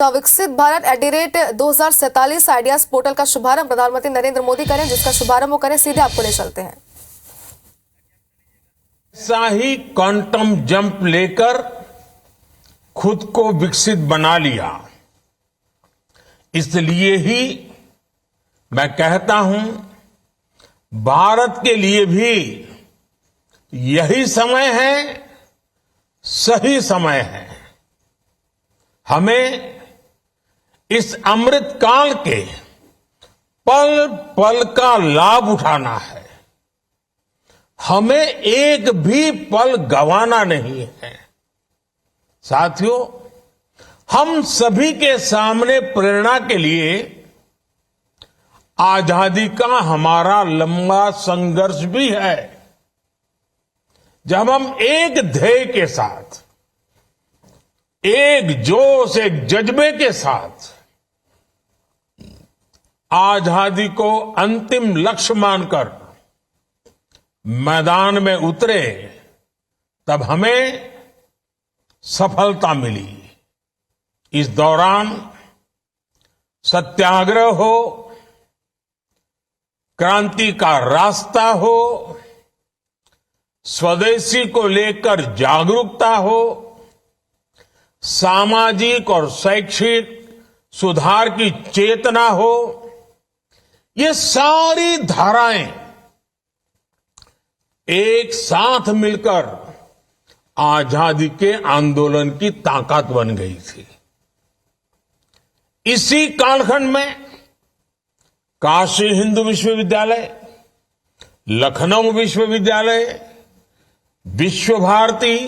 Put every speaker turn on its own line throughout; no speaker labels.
तो विकसित Bharat @2047 ideas portal का शुभारंभ प्रधानमंत्री नरेंद्र मोदी करें, जिसका शुभारंभ वो करें, सीधे आपको ले चलते हैं।
ऐसा ही क्वांटम जंप लेकर खुद को विकसित बना लिया। इसलिए ही मैं कहता हूं, भारत के लिए भी यही समय है, सही समय है। हमें इस अमृत काल के पल पल का लाभ उठाना है। हमें एक भी पल गंवाना नहीं है। साथियों, हम सभी के सामने प्रेरणा के लिए आजादी का हमारा लंबा संघर्ष भी है। जब हम एक ध्येय के साथ, एक जोश, एक जज्बे के साथ आजादी को अंतिम लक्ष्य मानकर मैदान में उतरे, तब हमें सफलता मिली। इस दौरान सत्याग्रह हो, क्रांति का रास्ता हो, स्वदेशी को लेकर जागरूकता हो, सामाजिक और शैक्षिक सुधार की चेतना हो, ये सारी धाराएं एक साथ मिलकर आजादी के आंदोलन की ताकत बन गई थी। इसी कालखंड में काशी हिंदू विश्वविद्यालय, लखनऊ विश्वविद्यालय, Vishwa Bharati,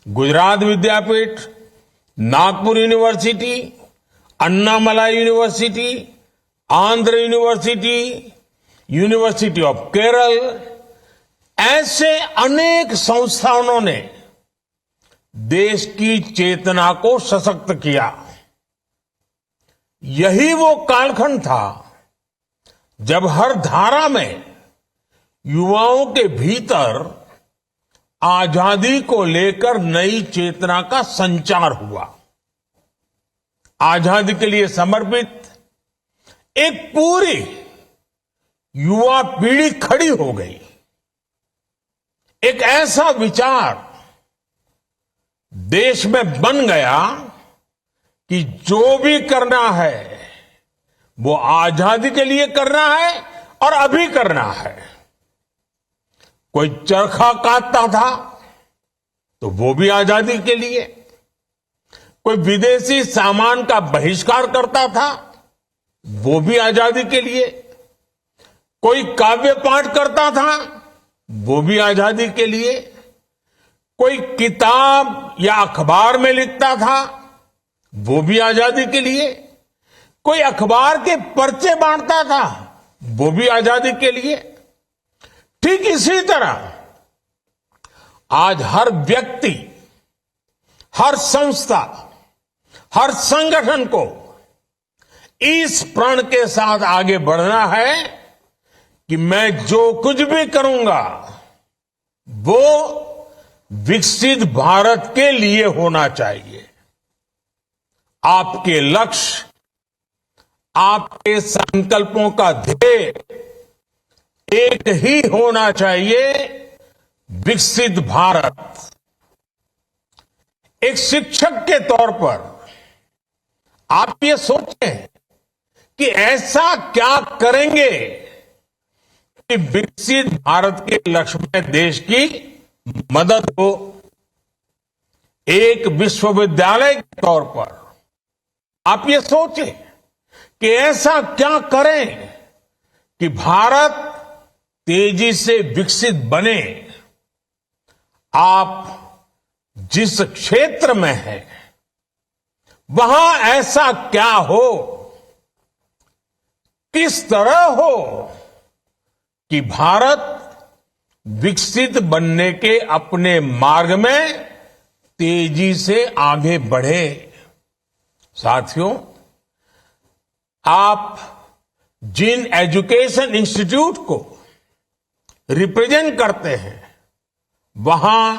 Gujarat Vidyapith, Nagpur university, Annamalai university, Andhra university, university of Kerala, ऐसे अनेक संस्थानों ने देश की चेतना को सशक्त किया। यही वो कालखंड था जब हर धारा में युवाओं के भीतर आजादी को लेकर नई चेतना का संचार हुआ। आजादी के लिए समर्पित एक पूरी युवा पीढ़ी खड़ी हो गई। एक ऐसा विचार देश में बन गया कि जो भी करना है वो आजादी के लिए करना है और अभी करना है। कोई चरखा काटता था तो वो भी आजादी के लिए, कोई विदेशी सामान का बहिष्कार करता था वो भी आजादी के लिए, कोई काव्य पाठ करता था वो भी आजादी के लिए, कोई किताब या अखबार में लिखता था वो भी आजादी के लिए, कोई अखबार के पर्चे बांटता था वो भी आजादी के लिए। ठीक इसी तरह आज हर व्यक्ति, हर संस्था, हर संगठन को इस प्रण के साथ आगे बढ़ना है कि मैं जो कुछ भी करूंगा वो विकसित भारत के लिए होना चाहिए। आपके लक्ष्य, आपके संकल्पों का ध्येय एक ही होना चाहिए, विकसित भारत। एक शिक्षक के तौर पर आप ये सोचें कि ऐसा क्या करेंगे कि विकसित भारत के लक्ष्य में देश की मदद हो। एक विश्वविद्यालय के तौर पर आप ये सोचें कि ऐसा क्या करें कि भारत तेजी से विकसित बने। आप जिस क्षेत्र में हैं वहां ऐसा क्या हो, किस तरह हो कि भारत विकसित बनने के अपने मार्ग में तेजी से आगे बढ़े। साथियों, आप जिन एजुकेशन इंस्टीट्यूट को रिप्रेजेंट करते हैं वहां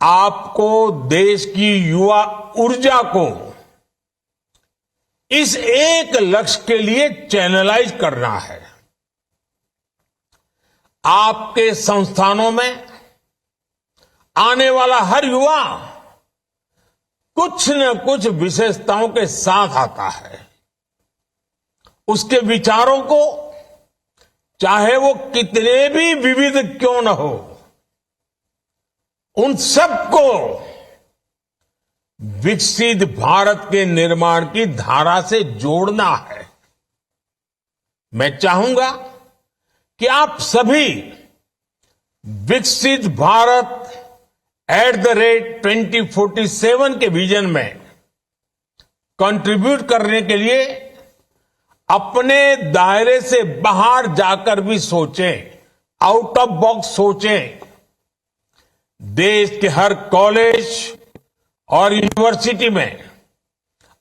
आपको देश की युवा ऊर्जा को इस एक लक्ष्य के लिए चैनलाइज करना है। आपके संस्थानों में आने वाला हर युवा कुछ न कुछ विशेषताओं के साथ आता है। उसके विचारों को चाहे वो कितने भी विविध क्यों न हो, उन सबको विकसित भारत के निर्माण की धारा से जोड़ना है। मैं चाहूंगा कि आप सभी विकसित भारत @2047 के विजन में कंट्रीब्यूट करने के लिए अपने दायरे से बाहर जाकर भी सोचें, आउट ऑफ बॉक्स सोचें। देश के हर कॉलेज और यूनिवर्सिटी में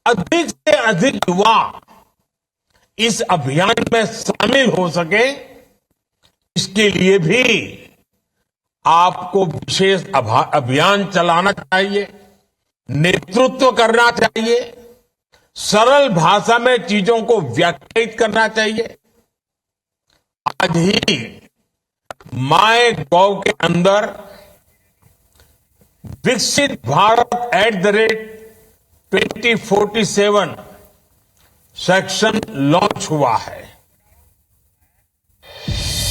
अधिक से अधिक युवा इस अभियान में शामिल हो सके, इसके लिए भी आपको विशेष अभियान चलाना चाहिए, नेतृत्व करना चाहिए, सरल भाषा में चीजों को व्याख्यायित करना चाहिए। आज ही माय गॉव के अंदर विकसित भारत @2047 सेक्शन लॉन्च हुआ है।